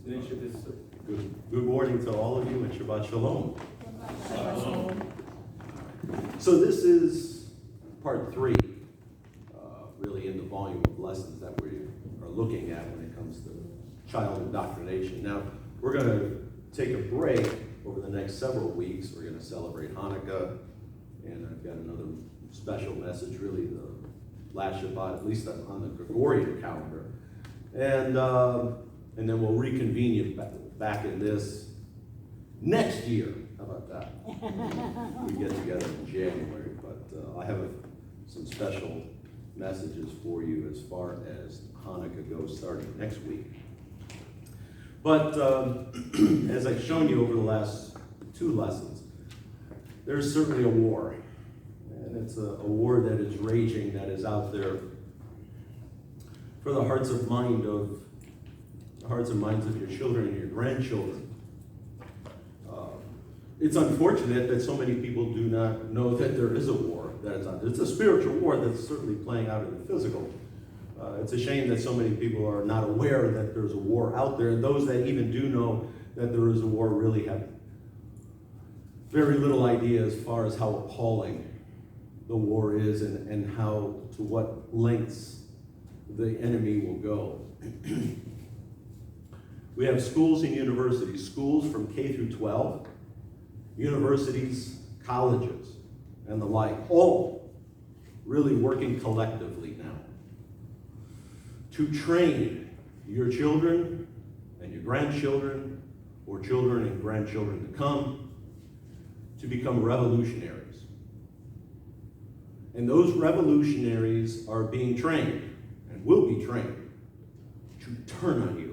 Good morning to all of you and Shabbat Shalom. So this is part 3, really in the volume of lessons that we are looking at when it comes to child indoctrination. Now, we're going to take a break over the next several weeks. We're going to celebrate Hanukkah, and I've got another special message, really the last Shabbat, at least on the Gregorian calendar. And then we'll reconvene you back in this next year. How about that? We get together in January, but I have some special messages for you as far as Hanukkah goes starting next week. But as I've shown you over the last 2 lessons, there's certainly a war. And it's a war that is raging, that is out there for the hearts and minds of your children and your grandchildren. It's unfortunate that so many people do not know that there is a war. It's a spiritual war that's certainly playing out in the physical. It's a shame that so many people are not aware that there's a war out there, and those that even do know that there is a war really have very little idea as far as how appalling the war is and how, to what lengths the enemy will go. We have schools and universities, schools from K through 12, universities, colleges, and the like, all really working collectively now to train your children and your grandchildren, or children and grandchildren to come, to become revolutionaries. And those revolutionaries are being trained, and will be trained, to turn on you,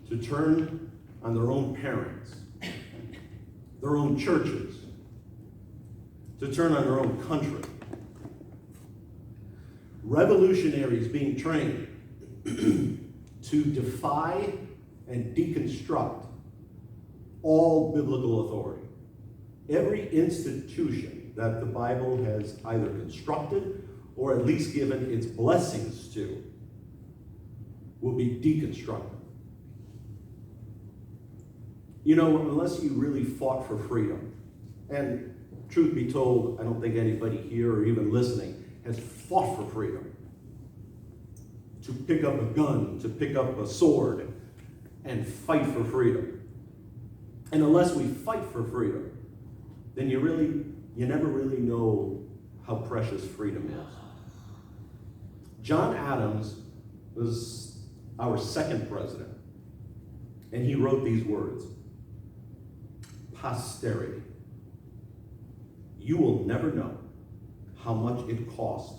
to turn on their own parents, their own churches, to turn on their own country. Revolutionaries being trained to defy and deconstruct all biblical authority. Every institution that the Bible has either constructed or at least given its blessings to will be deconstructed. You know, unless you really fought for freedom, and truth be told, I don't think anybody here or even listening has fought for freedom. To pick up a gun, to pick up a sword, and fight for freedom. And unless we fight for freedom, then you never really know how precious freedom is. John Adams was our second president, and he wrote these words: posterity. You will never know how much it cost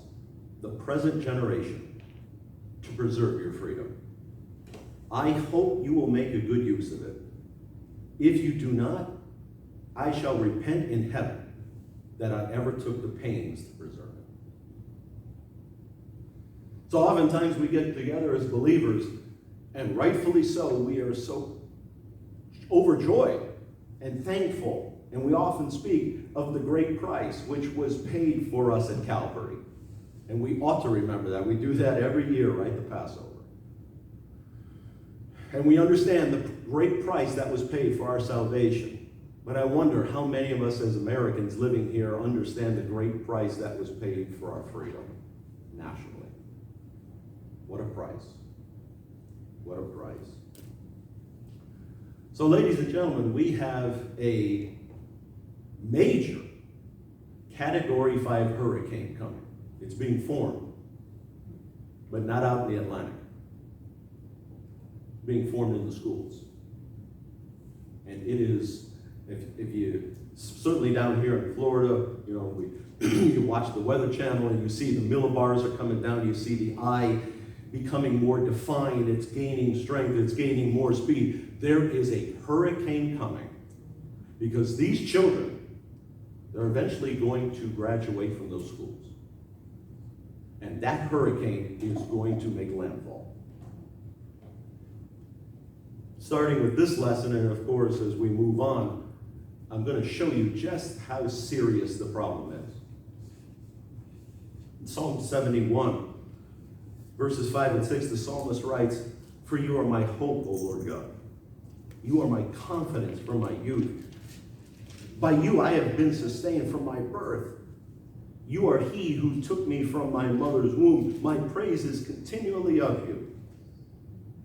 the present generation to preserve your freedom. I hope you will make a good use of it. If you do not, I shall repent in heaven that I ever took the pains to preserve it. So oftentimes we get together as believers, and rightfully so, we are so overjoyed and thankful, and we often speak of the great price which was paid for us at Calvary. And we ought to remember that. We do that every year, right? The Passover. And we understand the great price that was paid for our salvation. But I wonder how many of us as Americans living here understand the great price that was paid for our freedom nationally. What a price. What a price. So, ladies and gentlemen, we have a major Category 5 hurricane coming. It's being formed, but not out in the Atlantic. Being formed in the schools. And it is, if you, certainly down here in Florida, you know, you watch the Weather Channel and you see the millibars are coming down, you see the eye becoming more defined, it's gaining strength, it's gaining more speed. There is a hurricane coming because these children, they're eventually going to graduate from those schools. And that hurricane is going to make landfall. Starting with this lesson, and of course, as we move on, I'm going to show you just how serious the problem is. In Psalm 71, verses 5 and 6, the psalmist writes, "For you are my hope, O Lord God. You are my confidence from my youth. By you I have been sustained from my birth. You are he who took me from my mother's womb. My praise is continually of you.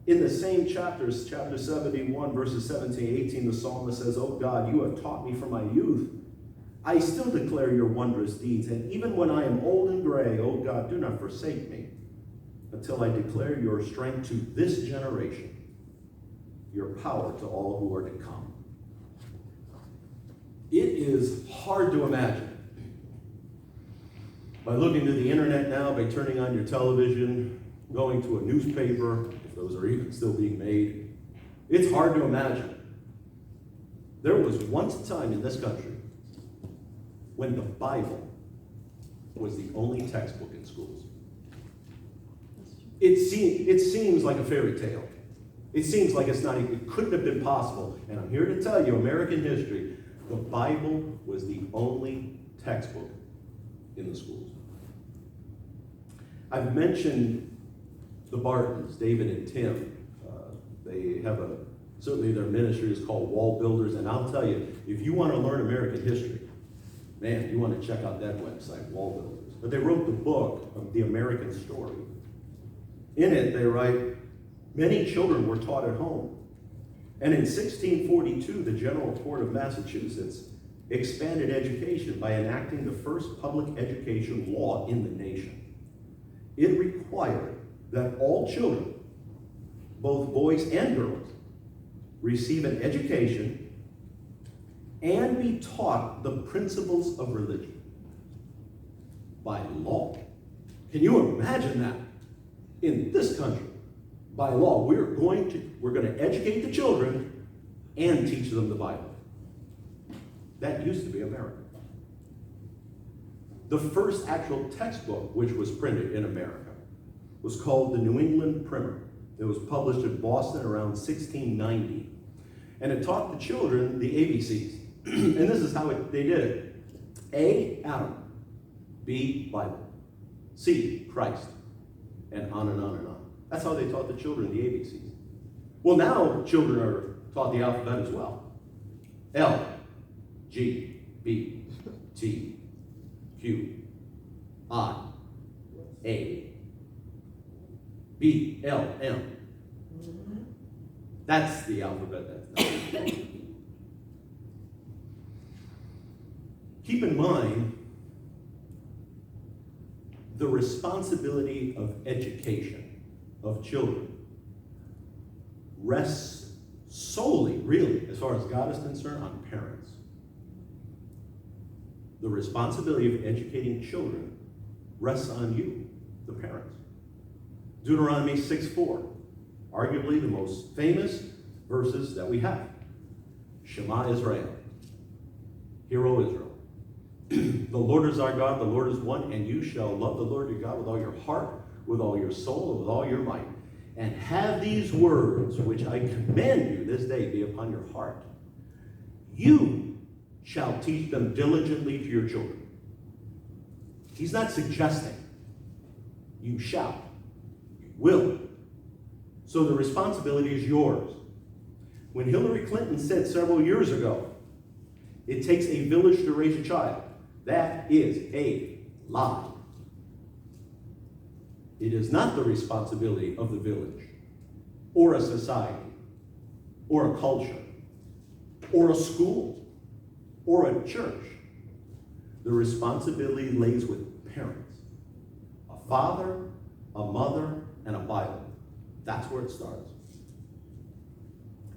In the same chapters, chapter 71, verses 17, 18, the psalmist says, "Oh God, you have taught me from my youth. I still declare your wondrous deeds. And even when I am old and gray, oh God, do not forsake me until I declare your strength to this generation, your power to all who are to come." It is hard to imagine. By looking to the internet now, by turning on your television, going to a newspaper, if those are even still being made, it's hard to imagine. There was once a time in this country when the Bible was the only textbook in schools. It seems like a fairy tale. It seems like it couldn't have been possible. And I'm here to tell you, American history, the Bible was the only textbook in the schools. I've mentioned the Bartons, David and Tim. They have certainly their ministry is called Wall Builders. And I'll tell you, if you want to learn American history, man, you want to check out that website, Wall Builders. But they wrote the book of The American Story. In it, they write, many children were taught at home. And in 1642, the General Court of Massachusetts expanded education by enacting the first public education law in the nation. It required that all children, both boys and girls, receive an education and be taught the principles of religion by law. Can you imagine that? In this country, by law, we're going to educate the children and teach them the Bible. That used to be America. The first actual textbook which was printed in America was called the New England Primer. It was published in Boston around 1690. And it taught the children the ABCs. And this is how they did it. A, Adam. B, Bible. C, Christ. And on and on and on. That's how they taught the children the ABCs. Well, now children are taught the alphabet as well. L, G, B, T, Q, I, A, B, L, M. That's the alphabet. That's Keep in mind, the responsibility of education of children rests solely, really, as far as God is concerned, on parents. The responsibility of educating children rests on you, the parents. Deuteronomy 6:4, arguably the most famous verses that we have. Shema Israel. Hear, O Israel. The Lord is our God, the Lord is one, and you shall love the Lord your God with all your heart, with all your soul, and with all your might. And have these words, which I command you this day, be upon your heart. You shall teach them diligently to your children. He's not suggesting. You shall. You will. So the responsibility is yours. When Hillary Clinton said several years ago, it takes a village to raise a child, that is a lie. It is not the responsibility of the village, or a society, or a culture, or a school, or a church. The responsibility lays with parents. A father, a mother, and a Bible. That's where it starts.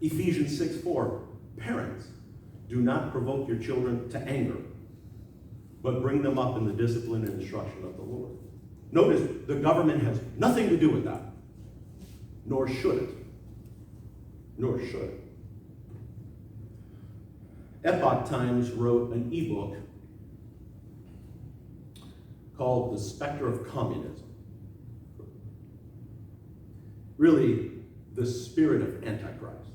Ephesians 6:4, parents, do not provoke your children to anger, but bring them up in the discipline and instruction of the Lord. Notice, the government has nothing to do with that. Nor should it. Nor should it. Epoch Times wrote an ebook called The Specter of Communism. Really, the spirit of Antichrist.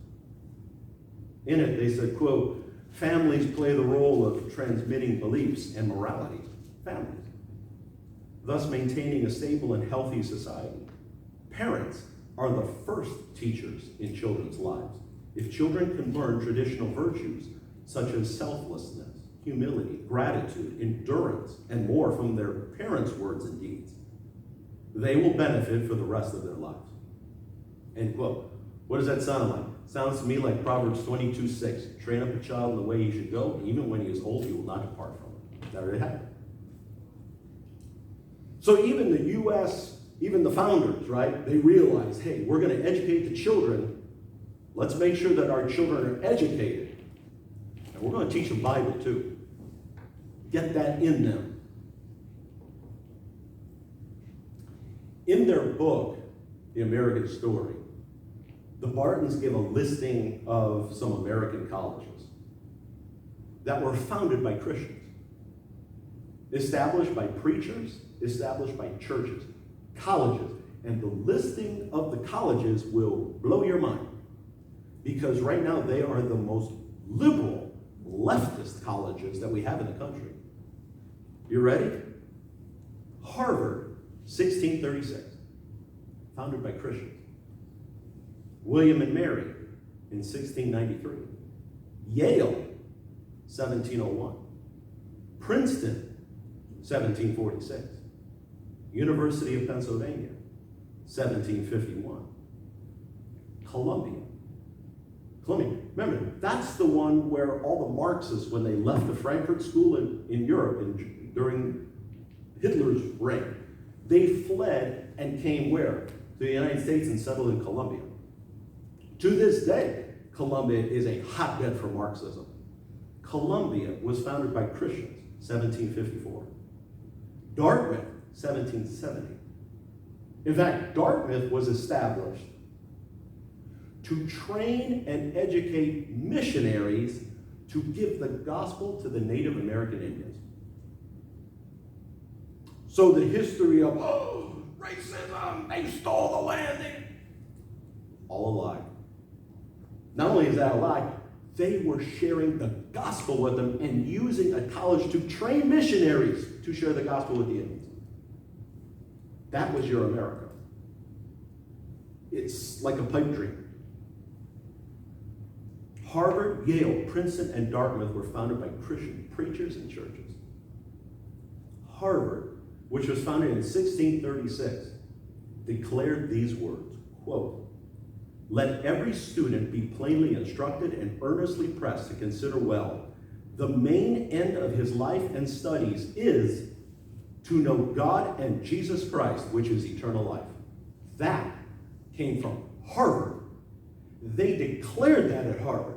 In it, they said, quote, families play the role of transmitting beliefs and morality. Families. Thus maintaining a stable and healthy society. Parents are the first teachers in children's lives. If children can learn traditional virtues such as selflessness, humility, gratitude, endurance, and more from their parents' words and deeds, they will benefit for the rest of their lives. End quote. What does that sound like? Sounds to me like Proverbs 22:6. Train up a child in the way he should go, and even when he is old, he will not depart from it. That already happened. So even the U.S., even the founders, right, they realized, hey, we're going to educate the children. Let's make sure that our children are educated. And we're going to teach them Bible too. Get that in them. In their book, The American Story, the Bartons give a listing of some American colleges that were founded by Christians, established by preachers, established by churches, colleges. And the listing of the colleges will blow your mind, because right now they are the most liberal, leftist colleges that we have in the country. You ready? Harvard, 1636, founded by Christians. William and Mary in 1693. Yale, 1701. Princeton, 1746. University of Pennsylvania, 1751. Columbia. Remember, that's the one where all the Marxists, when they left the Frankfurt School in Europe during Hitler's reign, they fled and came where? To the United States and settled in Columbia. To this day, Columbia is a hotbed for Marxism. Columbia was founded by Christians, 1754. Dartmouth, 1770. In fact, Dartmouth was established to train and educate missionaries to give the gospel to the Native American Indians. So the history of, racism, they stole the land, all a lie. Not only is that a lie, they were sharing the gospel with them and using a college to train missionaries to share the gospel with the Indians. That was your America. It's like a pipe dream. Harvard, Yale, Princeton, and Dartmouth were founded by Christian preachers and churches. Harvard, which was founded in 1636, declared these words, quote, "Let every student be plainly instructed and earnestly pressed to consider well. The main end of his life and studies is to know God and Jesus Christ, which is eternal life." That came from Harvard. They declared that at Harvard.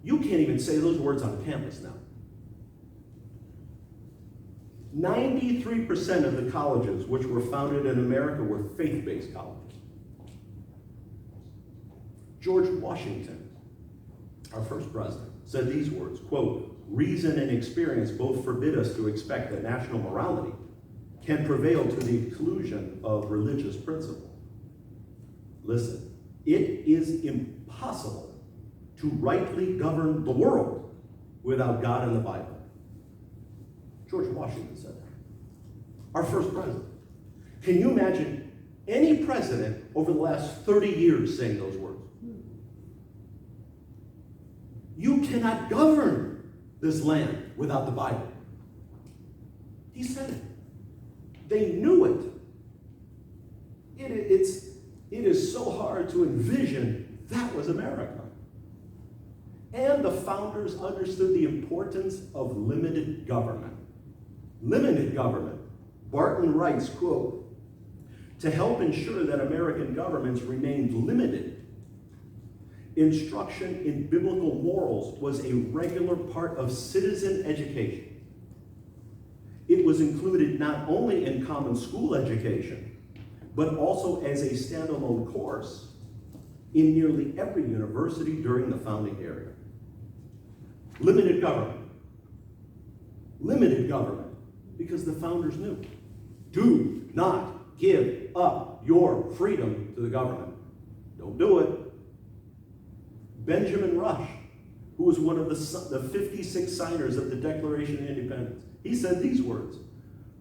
You can't even say those words on campus now. 93% of the colleges which were founded in America were faith-based colleges. George Washington, our first president, said these words, quote, "Reason and experience both forbid us to expect that national morality can prevail to the exclusion of religious principle. Listen, it is impossible to rightly govern the world without God and the Bible." George Washington said that. Our first president. Can you imagine any president over the last 30 years saying those words? You cannot govern this land without the Bible. He said it. They knew it. It is so hard to envision that was America. And the founders understood the importance of limited government. Limited government. Barton writes, quote, "To help ensure that American governments remained limited, instruction in biblical morals was a regular part of citizen education. It was included not only in common school education, but also as a standalone course in nearly every university during the founding era." Limited government. Limited government. Because the founders knew. Do not give up your freedom to the government. Don't do it. Benjamin Rush, who was one of the 56 signers of the Declaration of Independence, he said these words,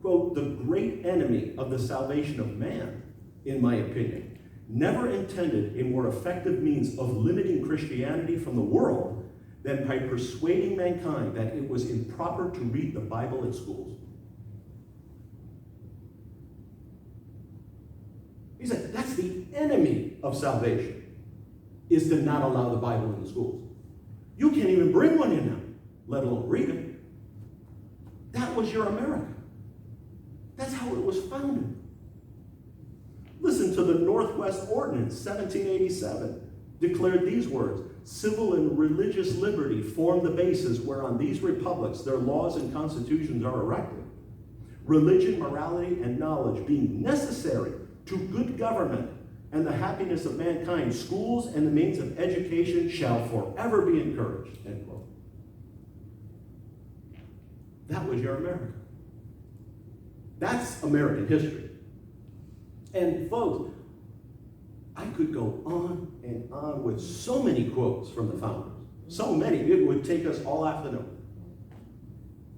quote, "The great enemy of the salvation of man, in my opinion, never intended a more effective means of limiting Christianity from the world than by persuading mankind that it was improper to read the Bible in schools. He said that's the enemy of salvation, is to not allow the Bible in the schools. You can't even bring one in now, let alone read it. That was your America. That's how it was founded. Listen to the Northwest Ordinance, 1787, declared these words: civil and religious liberty form the basis whereon these republics, their laws and constitutions are erected. Religion, morality, and knowledge being necessary to good government and the happiness of mankind, schools and the means of education shall forever be encouraged. End quote. That was your America. That's American history. And folks, I could go on and on with so many quotes from the founders. So many, it would take us all afternoon.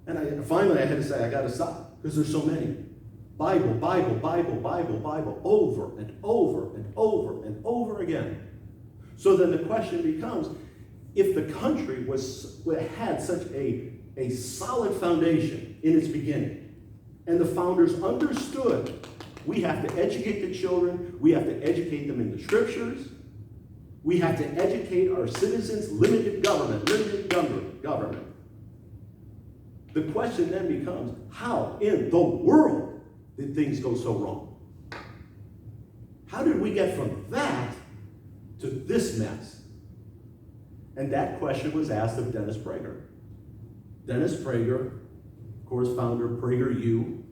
And finally I had to say, I got to stop, because there's so many. Bible, Bible, Bible, Bible, Bible, over and over and over and over again. So then the question becomes, if the country had such a solid foundation in its beginning, and the founders understood we have to educate the children, we have to educate them in the scriptures, we have to educate our citizens, limited government. The question then becomes, how in the world did things go so wrong? How did we get from that to this mess? And that question was asked of Dennis Prager. Dennis Prager, of course, founder of PragerU.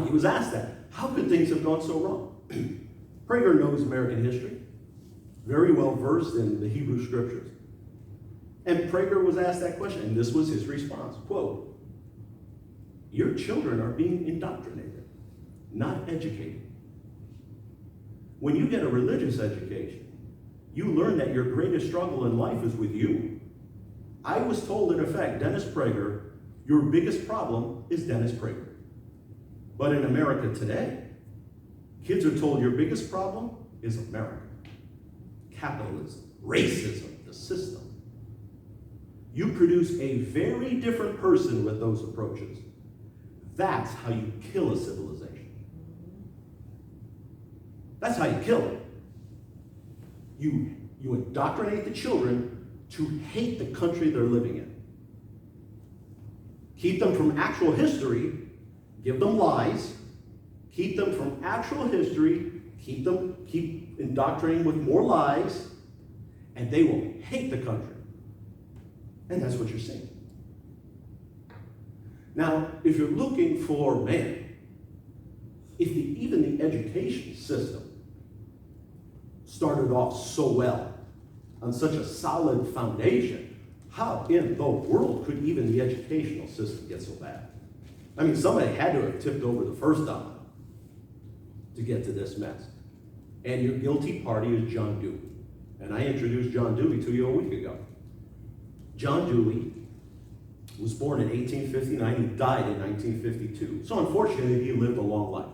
He was asked that. How could things have gone so wrong? Prager knows American history, very well versed in the Hebrew scriptures. And Prager was asked that question, and this was his response, quote, "Your children are being indoctrinated, not educated. When you get a religious education, you learn that your greatest struggle in life is with you. I was told, in effect, Dennis Prager, your biggest problem is Dennis Prager. But in America today, kids are told your biggest problem is America. Capitalism, racism, the system. You produce a very different person with those approaches. That's how you kill a civilization. That's how you kill it. You indoctrinate the children to hate the country they're living in. Keep them from actual history, give them lies, keep them from actual history, keep indoctrinating with more lies, and they will hate the country. And that's what you're seeing. Now, if you're looking for, if even the education system started off so well, on such a solid foundation, how in the world could even the educational system get so bad? I mean, somebody had to have tipped over the first domino to get to this mess. And your guilty party is John Dewey. And I introduced John Dewey to you a week ago. John Dewey was born in 1859. He died in 1952. So unfortunately, he lived a long life.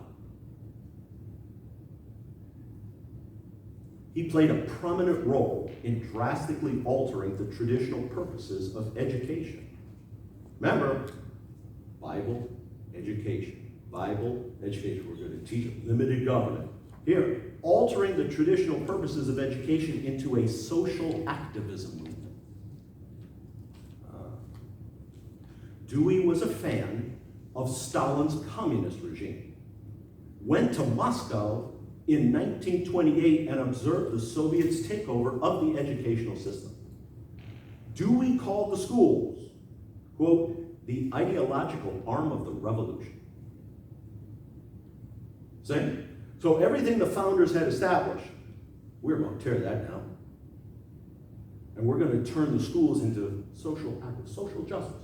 He played a prominent role in drastically altering the traditional purposes of education. Remember, Bible, education. Bible, education. We're going to teach limited government. Here, altering the traditional purposes of education into a social activism movement. Dewey was a fan of Stalin's communist regime. Went to Moscow in 1928 and observed the Soviets' takeover of the educational system. Dewey called the schools, quote, the ideological arm of the revolution. See? So everything the founders had established, we're going to tear that down. And we're going to turn the schools into social justice.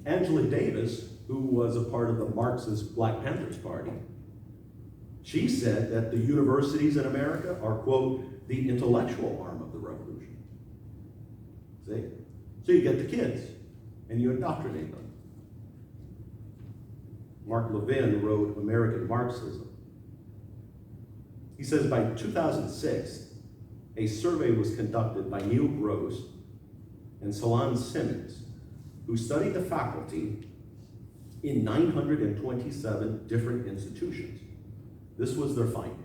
Angela Davis, who was a part of the Marxist Black Panthers Party, she said that the universities in America are, quote, the intellectual arm of the revolution. See? So you get the kids, and you indoctrinate them. Mark Levin wrote American Marxism. He says by 2006, a survey was conducted by Neil Gross and Solange Simmons, who studied the faculty in 927 different institutions. This was their finding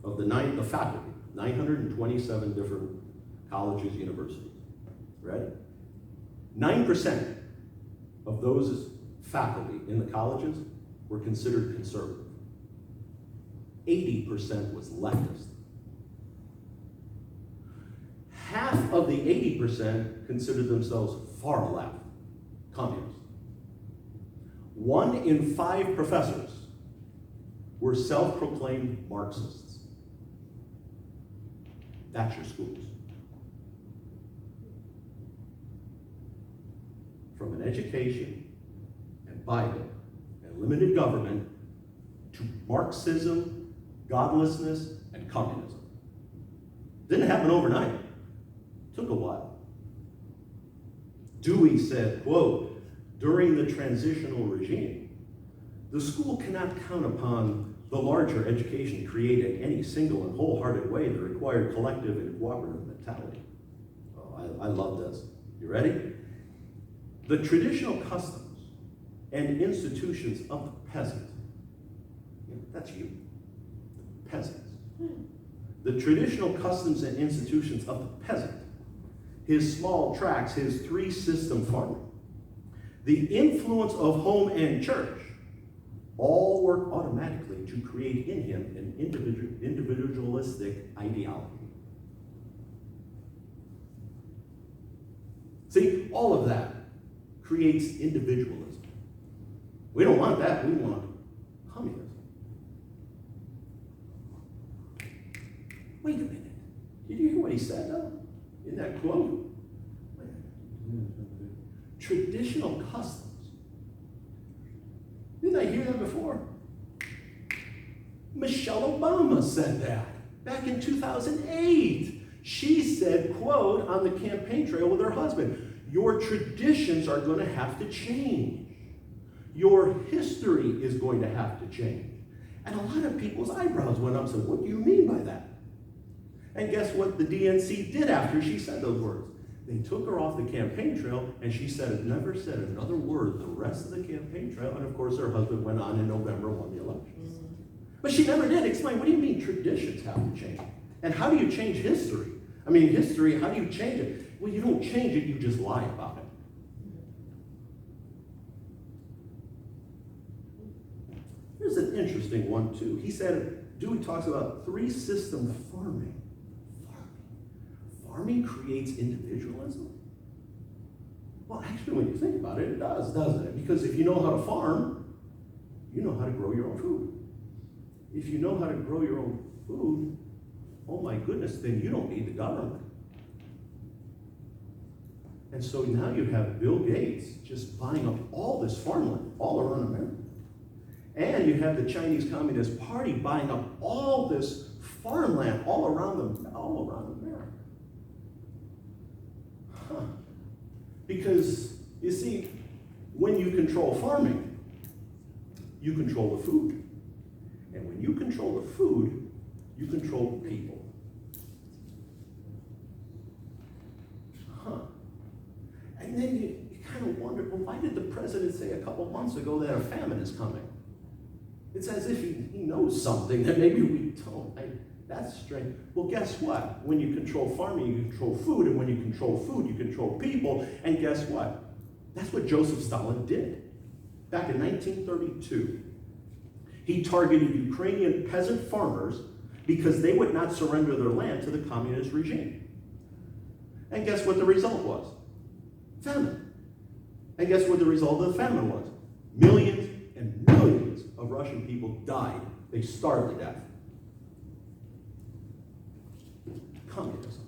of the faculty, 927 different colleges, universities. Ready? 9% of those faculty in the colleges were considered conservative. 80% was leftist. Half of the 80% considered themselves far left, communists. 1 in 5 professors were self-proclaimed Marxists. That's your schools. From an education and Bible and limited government to Marxism, godlessness, and communism. Didn't happen overnight. Took a while. Dewey said, quote, during the transitional regime, the school cannot count upon the larger education created in any single and wholehearted way that required collective and cooperative mentality. Oh, I love this. You ready? The traditional customs and institutions of the peasant, that's you, peasants. The traditional customs and institutions of the peasant, his small tracts, his 3-system farming, the influence of home and church, all work automatically to create in him an individualistic ideology. See, all of that creates individualism. We don't want that, we want communism. Wait a minute. Did you hear what he said though? In that quote? Traditional customs. Didn't I hear that before? Michelle Obama said that back in 2008. She said, quote, on the campaign trail with her husband, your traditions are going to have to change. Your history is going to have to change. And a lot of people's eyebrows went up and said, what do you mean by that? And guess what the DNC did after she said those words? They took her off the campaign trail, and she never said another word the rest of the campaign trail. And of course, her husband went on in November, won the elections. But she never did explain, what do you mean traditions have to change? And how do you change history? I mean, history, how do you change it? Well, you don't change it, you just lie about it. Here's an interesting one, too. He said, Dewey talks about 3-system farming. Farming creates individualism? Well, actually, when you think about it, it does, doesn't it? Because if you know how to farm, you know how to grow your own food. If you know how to grow your own food, oh my goodness, then you don't need the government. And so now you have Bill Gates just buying up all this farmland all around America. And you have the Chinese Communist Party buying up all this farmland all around America. Huh. Because, you see, when you control farming, you control the food. And when you control the food, you control the people. Huh. And then you kind of wonder, well, why did the president say a couple months ago that a famine is coming? It's as if he knows something that maybe we don't. That's strange. Well, guess what? When you control farming, you control food. And when you control food, you control people. And guess what? That's what Joseph Stalin did. Back in 1932, he targeted Ukrainian peasant farmers because they would not surrender their land to the communist regime. And guess what the result was? Famine. And guess what the result of the famine was? Millions and millions of Russian people died. They starved to death. Communism.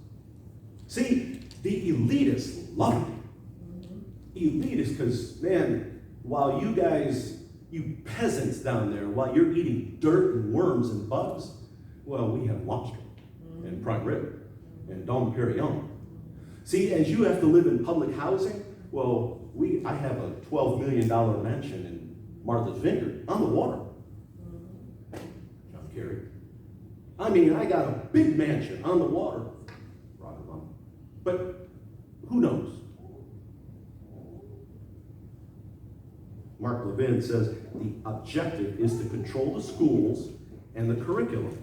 See, the elitists love it. Elitists, because, man, while you guys, you peasants down there, while you're eating dirt and worms and bugs, well, we have lobster and prime rib and Dom Perignon. See, as you have to live in public housing, well, I have a $12 million mansion in Martha's Vineyard, on the water. John Kerry. I mean, I got a big mansion on the water. But who knows? Mark Levin says the objective is to control the schools and the curriculum,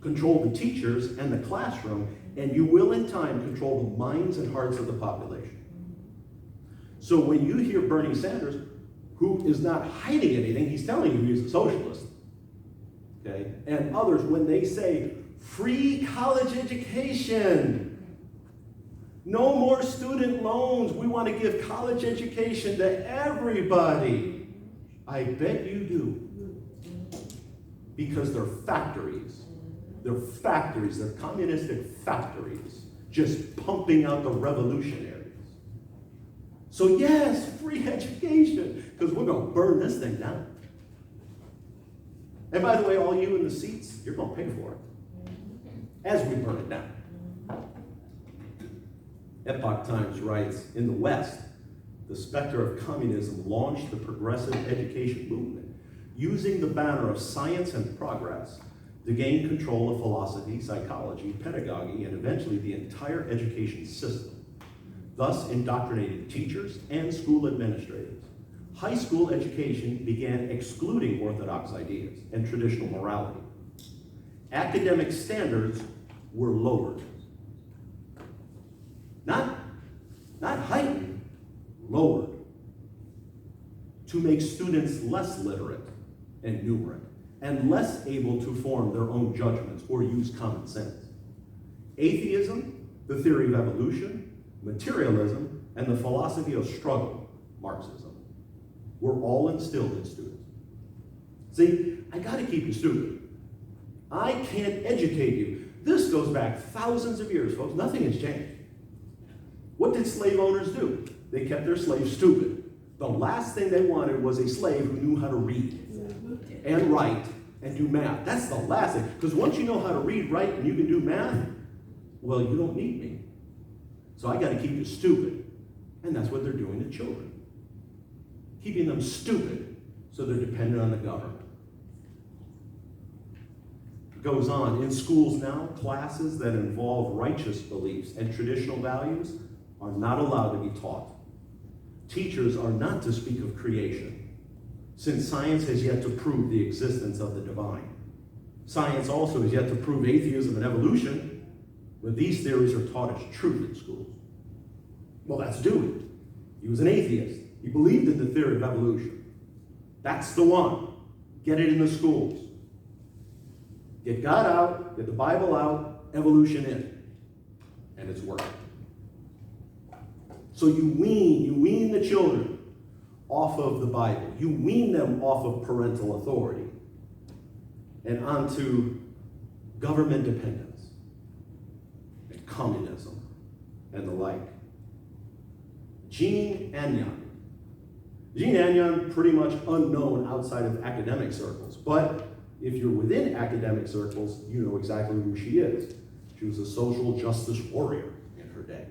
control the teachers and the classroom, and you will in time control the minds and hearts of the population. So when you hear Bernie Sanders, who is not hiding anything, he's telling you he's a socialist, okay? And others, when they say free college education, no more student loans, we want to give college education to everybody. I bet you do. Because they're factories. They're factories, they're communistic factories, just pumping out the revolutionaries. So yes, free education, because we're going to burn this thing down. And by the way, all you in the seats, you're going to pay for it as we burn it down. Epoch Times writes, in the West, the specter of communism launched the progressive education movement, using the banner of science and progress to gain control of philosophy, psychology, pedagogy, and eventually the entire education system, thus indoctrinating teachers and school administrators. High school education began excluding orthodox ideas and traditional morality. Academic standards were lowered. Not heightened, lowered, to make students less literate and numerate, and less able to form their own judgments or use common sense. Atheism, the theory of evolution, materialism, and the philosophy of struggle, Marxism, were all instilled in students. See, I gotta keep you stupid. I can't educate you. This goes back thousands of years, folks. Nothing has changed. What did slave owners do? They kept their slaves stupid. The last thing they wanted was a slave who knew how to read and write and do math. That's the last thing. Because once you know how to read, write, and you can do math, well, you don't need me. So I got to keep you stupid. And that's what they're doing to children. Keeping them stupid so they're dependent on the government. It goes on. In schools now, classes that involve righteous beliefs and traditional values are not allowed to be taught. Teachers are not to speak of creation, since science has yet to prove the existence of the divine. Science also has yet to prove atheism and evolution, but these theories are taught as truth in schools. Well, that's Dewey. He was an atheist. He believed in the theory of evolution. That's the one. Get it in the schools. Get God out, get the Bible out, evolution in. And it's working. So you wean the children off of the Bible. You wean them off of parental authority and onto government dependence and communism and the like. Jean Agnon. Jean Agnon, pretty much unknown outside of academic circles, but if you're within academic circles, you know exactly who she is. She was a social justice warrior in her day.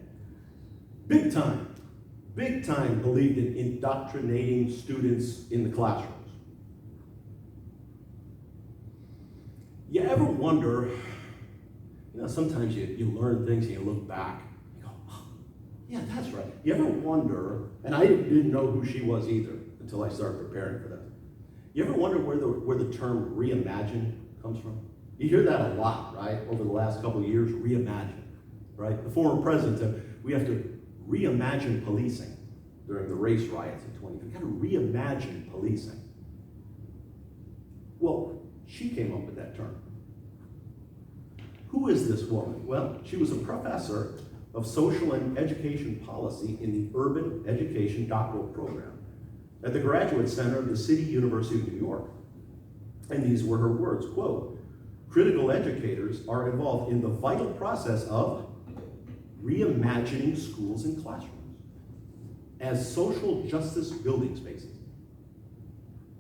Big time believed in indoctrinating students in the classrooms. You ever wonder, sometimes you learn things and you look back, you go, oh, yeah, that's right. You ever wonder, and I didn't know who she was either until I started preparing for that. You ever wonder where the term reimagine comes from? You hear that a lot, right? Over the last couple of years, reimagine, right? The former president said, we have to reimagine policing during the race riots in 2015. We've got to reimagine policing. Well, she came up with that term. Who is this woman? Well, she was a professor of social and education policy in the Urban Education Doctoral Program at the Graduate Center of the City University of New York. And these were her words, quote, critical educators are involved in the vital process of reimagining schools and classrooms as social justice building spaces.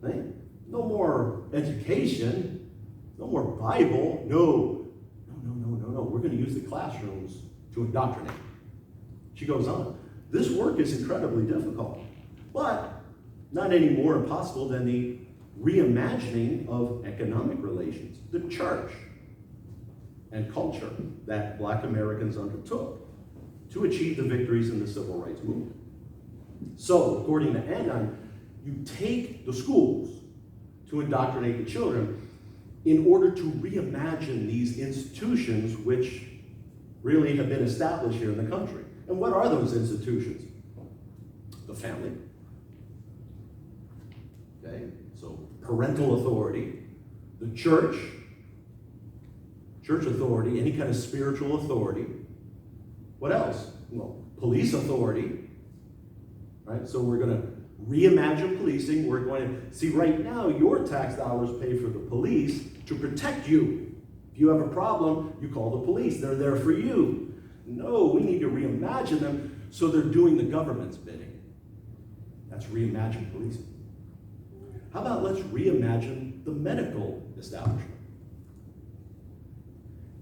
Right? No more education, no more Bible, no. We're going to use the classrooms to indoctrinate. She goes on, this work is incredibly difficult, but not any more impossible than the reimagining of economic relations, the church, and culture that Black Americans undertook to achieve the victories in the civil rights movement. So, according to Anon, you take the schools to indoctrinate the children in order to reimagine these institutions which really have been established here in the country. And what are those institutions? The family. Okay, so parental authority, the church authority, any kind of spiritual authority. What else? Well, police authority, right? So we're going to reimagine policing. We're going to see right now your tax dollars pay for the police to protect you. If you have a problem, you call the police. They're there for you. No, we need to reimagine them so they're doing the government's bidding. That's reimagined policing. How about let's reimagine the medical establishment?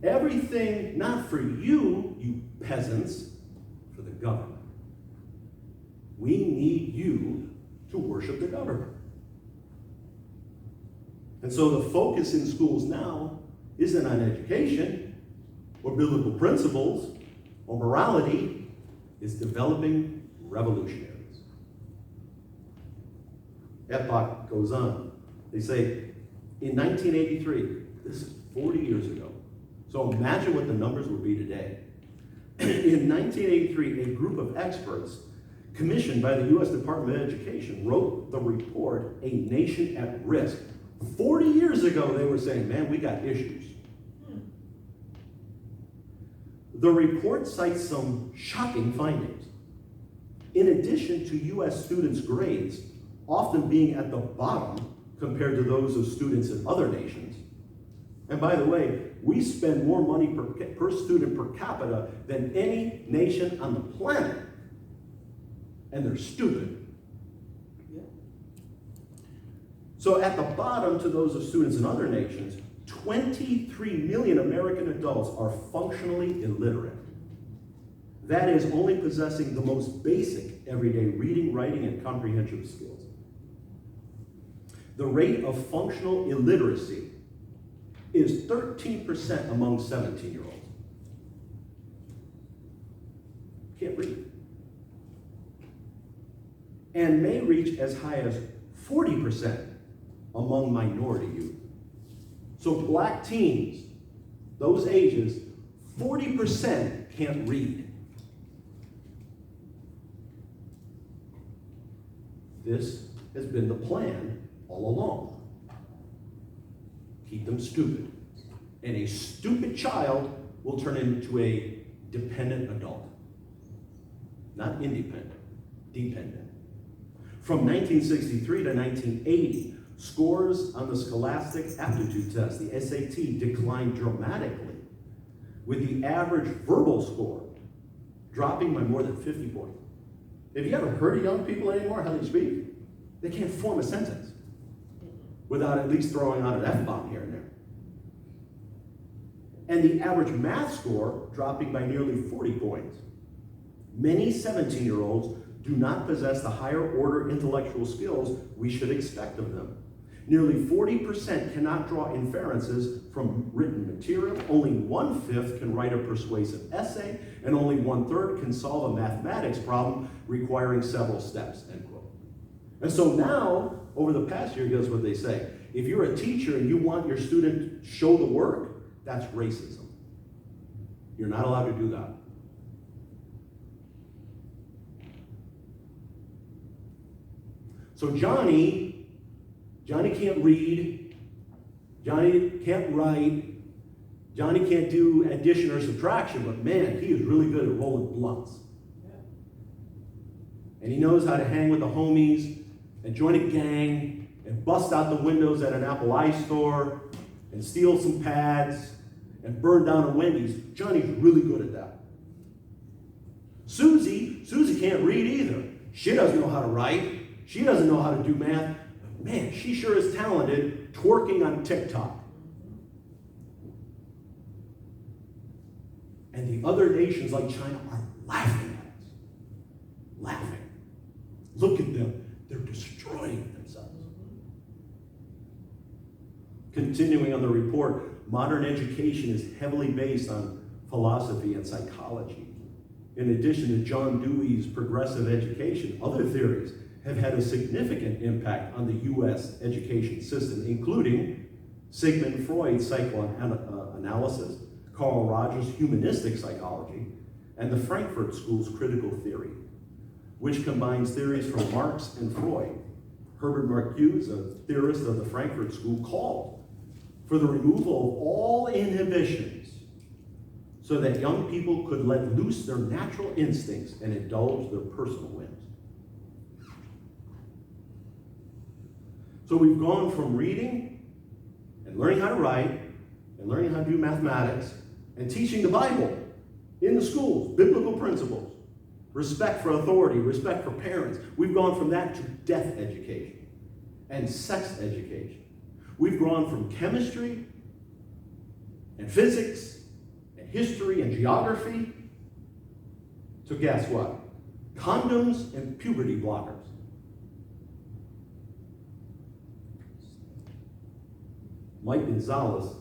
Everything not for you, you peasants, for the government. We need you to worship the government. And so the focus in schools now isn't on education or biblical principles or morality. It's developing revolutionaries. Epoch goes on. They say, in 1983, this is 40 years ago. So imagine what the numbers would be today. In 1983, a group of experts commissioned by the U.S. Department of Education wrote the report, A Nation at Risk. 40 years ago, they were saying, man, we got issues. The report cites some shocking findings. In addition to U.S. students' grades often being at the bottom compared to those of students in other nations, and by the way, we spend more money per student per capita than any nation on the planet, and they're stupid. Yeah. So at the bottom to those of students in other nations, 23 million American adults are functionally illiterate. That is, only possessing the most basic everyday reading, writing, and comprehension skills. The rate of functional illiteracy is 13% among 17-year-olds. Can't read. And may reach as high as 40% among minority youth. So black teens, those ages, 40% can't read. This has been the plan all along. Keep them stupid. And a stupid child will turn into a dependent adult. Not independent, dependent. From 1963 to 1980, scores on the Scholastic Aptitude Test, the SAT, declined dramatically, with the average verbal score dropping by more than 50 points. Have you ever heard of young people anymore, how they speak? They can't form a sentence without at least throwing out an F-bomb here and there. And the average math score dropping by nearly 40 points. Many 17-year-olds do not possess the higher order intellectual skills we should expect of them. Nearly 40% cannot draw inferences from written material, only 1/5 can write a persuasive essay, and only 1/3 can solve a mathematics problem requiring several steps, end quote. And so now, over the past year, guess what they say? If you're a teacher and you want your student to show the work, that's racism. You're not allowed to do that. So Johnny can't read, Johnny can't write, Johnny can't do addition or subtraction, but man, he is really good at rolling blunts. And he knows how to hang with the homies and join a gang and bust out the windows at an Apple iStore and steal some pads and burn down a Wendy's. Johnny's really good at that. Susie can't read either. She doesn't know how to write. She doesn't know how to do math. But man, she sure is talented twerking on TikTok. And the other nations like China are laughing at us. Laughing. Look at them. They're destroying on the report, modern education is heavily based on philosophy and psychology. In addition to John Dewey's progressive education, other theories have had a significant impact on the U.S. education system, including Sigmund Freud's psychoanalysis, Carl Rogers' humanistic psychology, and the Frankfurt School's critical theory, which combines theories from Marx and Freud. Herbert Marcuse, a theorist of the Frankfurt School, called for the removal of all inhibitions so that young people could let loose their natural instincts and indulge their personal whims. So we've gone from reading and learning how to write and learning how to do mathematics and teaching the Bible in the schools, biblical principles, respect for authority, respect for parents. We've gone from that to death education and sex education. We've gone from chemistry and physics and history and geography to guess what? Condoms and puberty blockers. Mike Gonzalez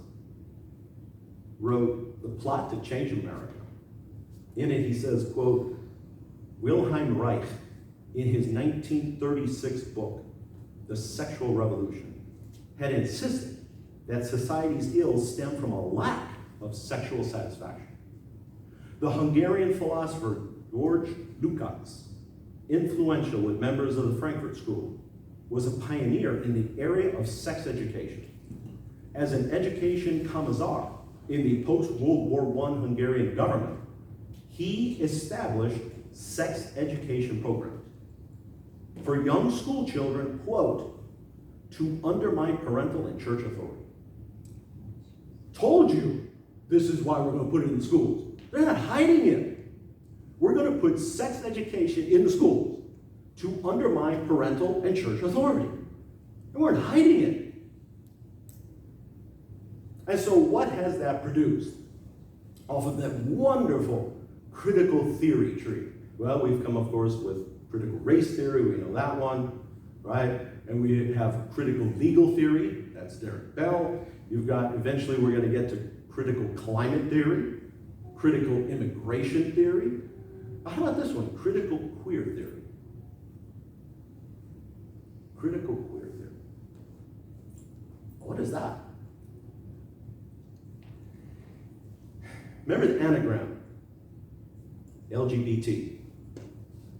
wrote The Plot to Change America. In it, he says, quote, Wilhelm Reich, in his 1936 book, The Sexual Revolution, had insisted that society's ills stem from a lack of sexual satisfaction. The Hungarian philosopher George Lukács, influential with members of the Frankfurt School, was a pioneer in the area of sex education. As an education commissar in the post-World War I Hungarian government, he established sex education programs for young school children, quote, to undermine parental and church authority. Told you this is why we're going to put it in the schools. They're not hiding it. We're going to put sex education in the schools to undermine parental and church authority. They weren't hiding it. And so what has that produced? Off of that wonderful critical theory tree. Well, we've come, of course, with critical race theory. We know that one, right? And we have critical legal theory. That's Derek Bell. You've got, eventually we're going to get to critical climate theory, critical immigration theory. How about this one? Critical queer theory. Critical queer theory. What is that? Remember the anagram, LGBT.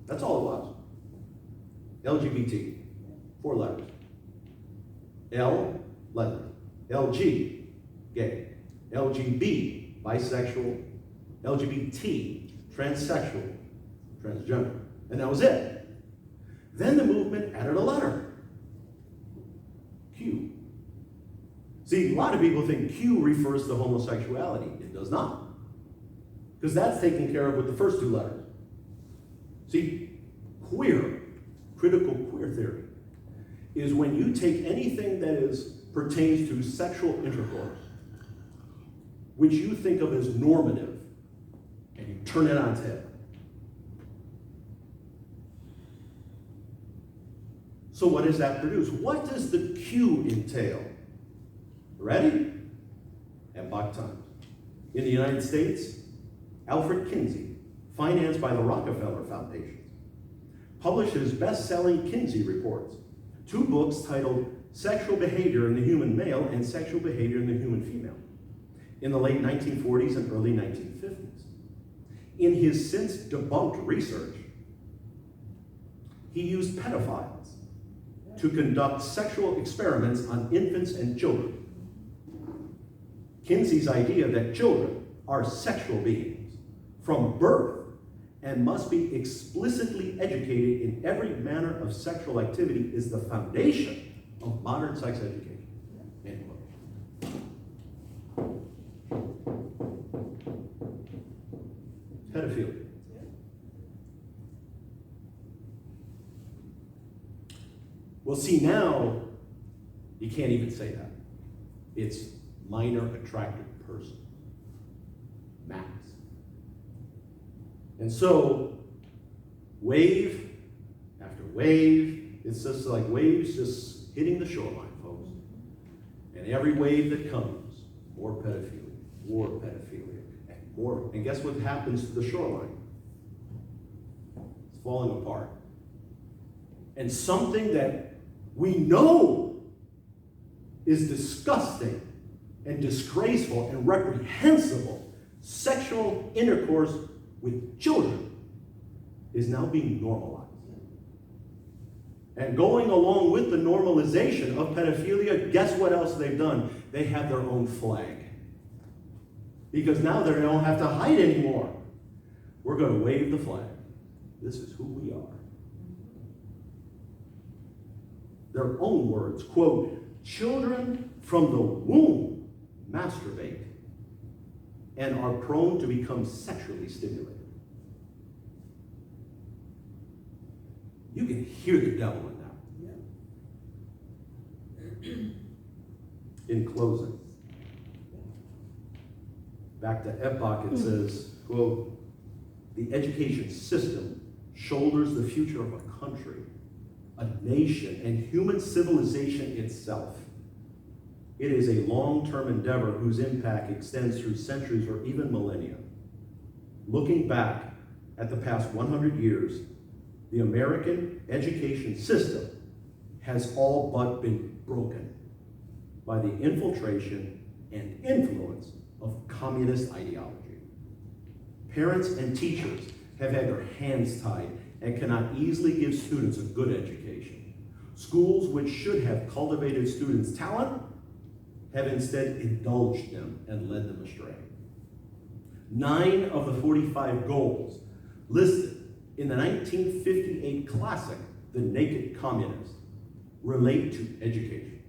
That's all it was. LGBT, 4 letters. L, lesbian. LG, gay. LGB, bisexual. LGBT, transsexual, transgender. And that was it. Then the movement added a letter, Q. See, a lot of people think Q refers to homosexuality. It does not. Because that's taken care of with the first 2 letters. See, queer, critical queer theory, is when you take anything that pertains to sexual intercourse, which you think of as normative, and you turn it on its head. So what does that produce? What does the Q entail? Ready? Epoch Times. In the United States, Alfred Kinsey, financed by the Rockefeller Foundation, published his best-selling Kinsey reports, 2 books titled Sexual Behavior in the Human Male and Sexual Behavior in the Human Female, in the late 1940s and early 1950s. In his since debunked research, he used pedophiles to conduct sexual experiments on infants and children. Kinsey's idea that children are sexual beings from birth and must be explicitly educated in every manner of sexual activity is the foundation of modern sex education. End quote. Pedophilia. Well, see, now you can't even say that. It's minor attracted person. Max. And so, wave after wave, it's just like waves just hitting the shoreline, folks. And every wave that comes, more pedophilia, and more. And guess what happens to the shoreline? It's falling apart. And something that we know is disgusting and disgraceful and reprehensible, sexual intercourse with children, is now being normalized. And going along with the normalization of pedophilia, guess what else they've done? They have their own flag. Because now they don't have to hide anymore. We're going to wave the flag. This is who we are. Their own words, quote, children from the womb masturbate and are prone to become sexually stimulated. You can hear the devil in that. In closing, back to Epoch, it says, quote, the education system shoulders the future of a country, a nation, and human civilization itself. It is a long-term endeavor whose impact extends through centuries or even millennia. Looking back at the past 100 years, the American education system has all but been broken by the infiltration and influence of communist ideology. Parents and teachers have had their hands tied and cannot easily give students a good education. Schools which should have cultivated students' talent have instead indulged them and led them astray. 9 of the 45 goals listed in the 1958 classic, The Naked Communist, relate to education.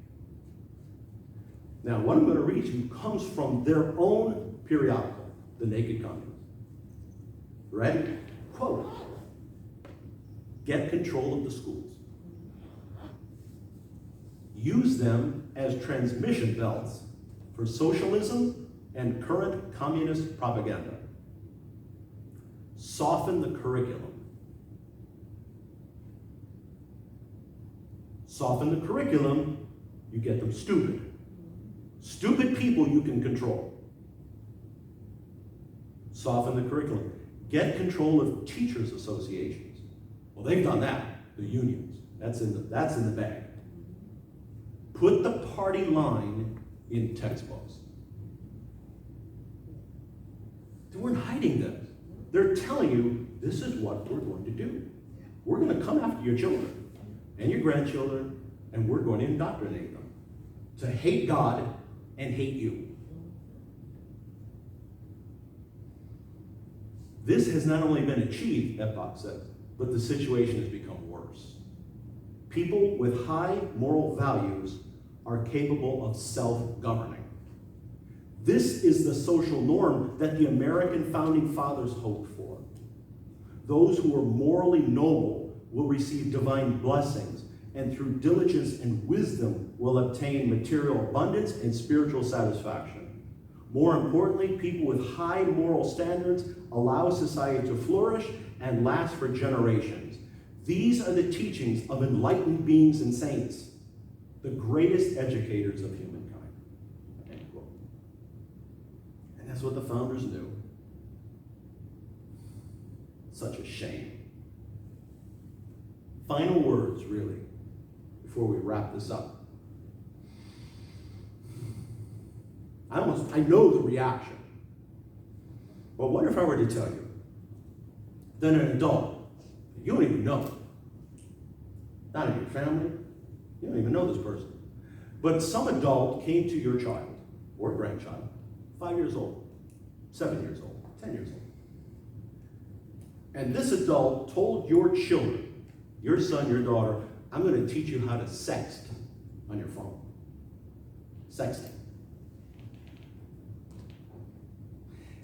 Now, what I'm going to read you comes from their own periodical, The Naked Communist. Ready? Quote, get control of the schools. Use them as transmission belts for socialism and current communist propaganda. Soften the curriculum. Soften the curriculum, you get them stupid. Stupid people you can control. Soften the curriculum. Get control of teachers' associations. Well, they've done that, the unions. That's in the bag. Put the party line in textbooks. They weren't hiding this. They're telling you, this is what we're going to do. We're going to come after your children and your grandchildren, and we're going to indoctrinate them to hate God and hate you. This has not only been achieved, Epoch says, but the situation has become worse. People with high moral values are capable of self-governing. This is the social norm that the American founding fathers hoped for. Those who are morally noble will receive divine blessings, and through diligence and wisdom will obtain material abundance and spiritual satisfaction. More importantly, people with high moral standards allow society to flourish and last for generations. These are the teachings of enlightened beings and saints, the greatest educators of humankind. End quote. And that's what the founders knew. Such a shame. Final words, really, before we wrap this up. I know the reaction. But what if I were to tell you that an adult, you don't even know, not in your family, you don't even know this person, but some adult came to your child or grandchild, 5 years old, 7 years old, 10 years old, and this adult told your children, your son, your daughter, I'm going to teach you how to sext on your phone. Sexting.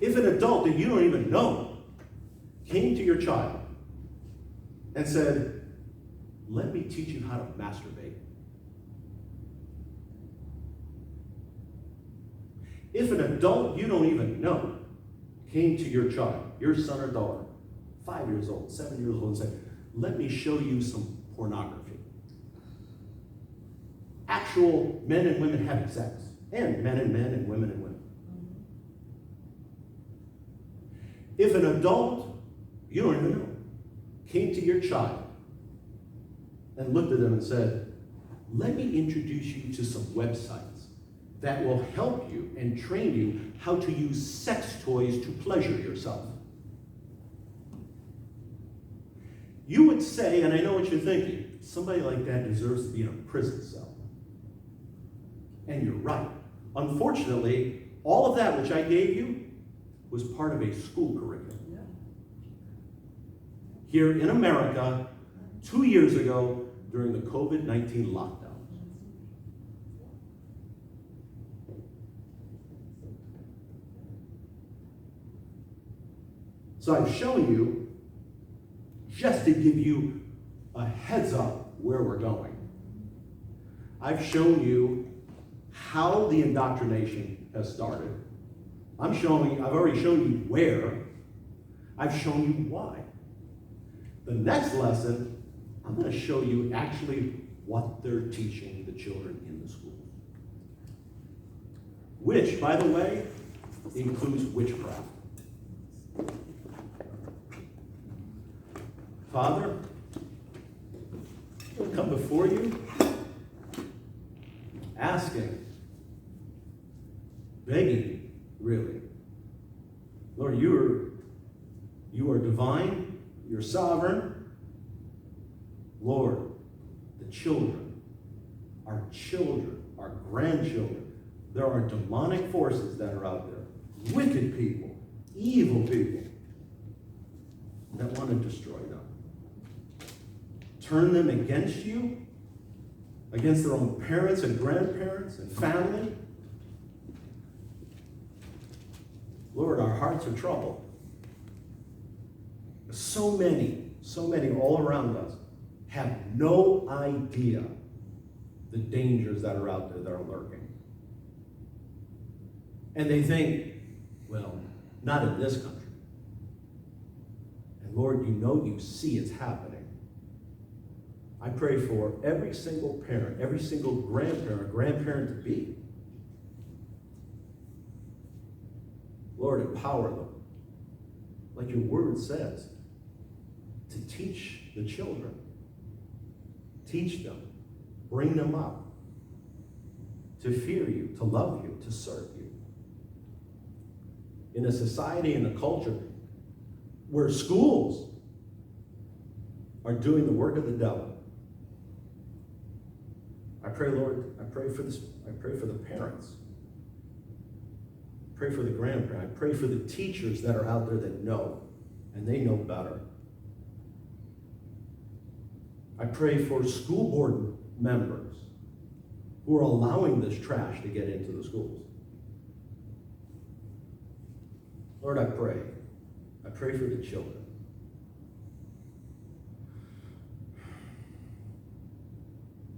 If an adult that you don't even know came to your child and said, let me teach you how to masturbate. If an adult you don't even know came to your child, your son or daughter, 5 years old, 7 years old, and said, let me show you some pornography. actual men and women having sex, and men and women and women. If an adult, you don't even know, came to your child and looked at them and said, let me introduce you to some websites that will help you and train you how to use sex toys to pleasure yourself. You would say, and I know what you're thinking, somebody like that deserves to be in a prison cell. And you're right. Unfortunately, all of that which I gave you was part of a school curriculum. Here in America, 2 years ago, during the COVID-19 lockdown. So I've shown you, just to give you a heads up where we're going. I've shown you how the indoctrination has started. I've already shown you where. I've shown you why. The next lesson, I'm going to show you actually what they're teaching the children in the schools. Which, by the way, includes witchcraft. Father, I come before you, asking, begging, really. Lord, you are divine, you're sovereign. Lord, the children, our grandchildren, there are demonic forces that are out there, wicked people, evil people, that want to destroy them. Turn them against you, against their own parents and grandparents and family. Lord, our hearts are troubled. So many all around us have no idea the dangers that are out there that are lurking. And they think, well, not in this country. And Lord, you know, you see it's happening. I pray for every single parent, every single grandparent to be. Lord, empower them, like your word says, to teach the children. Teach them, bring them up, to fear you, to love you, to serve you. In a society and a culture where schools are doing the work of the devil, I pray, Lord, I pray for the parents. I pray for the grandparents. I pray for the teachers that are out there that know, and they know better. I pray for school board members who are allowing this trash to get into the schools. Lord, I pray for the children.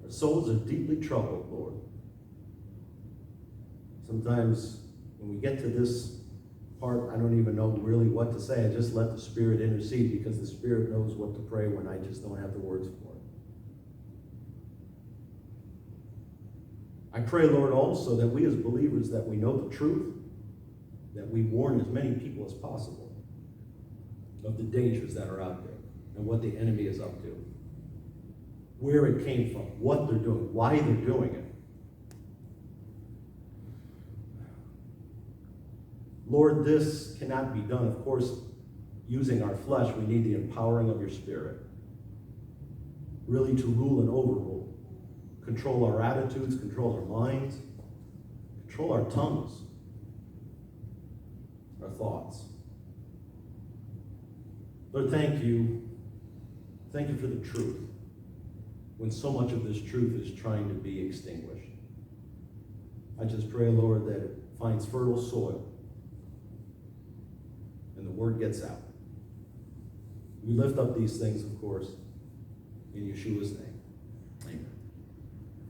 Our souls are deeply troubled, Lord. Sometimes when we get to this part, I don't even know really what to say. I just let the Spirit intercede, because the Spirit knows what to pray when I just don't have the words for it. I pray, Lord, also that we as believers, that we know the truth, that we warn as many people as possible of the dangers that are out there and what the enemy is up to, where it came from, what they're doing, why they're doing it. Lord, this cannot be done, of course, using our flesh. We need the empowering of your Spirit, really to rule and overrule, control our attitudes, control our minds, control our tongues, our thoughts. Lord, thank you. Thank you for the truth, when so much of this truth is trying to be extinguished. I just pray, Lord, that it finds fertile soil and the word gets out. We lift up these things, of course, in Yeshua's name. Amen.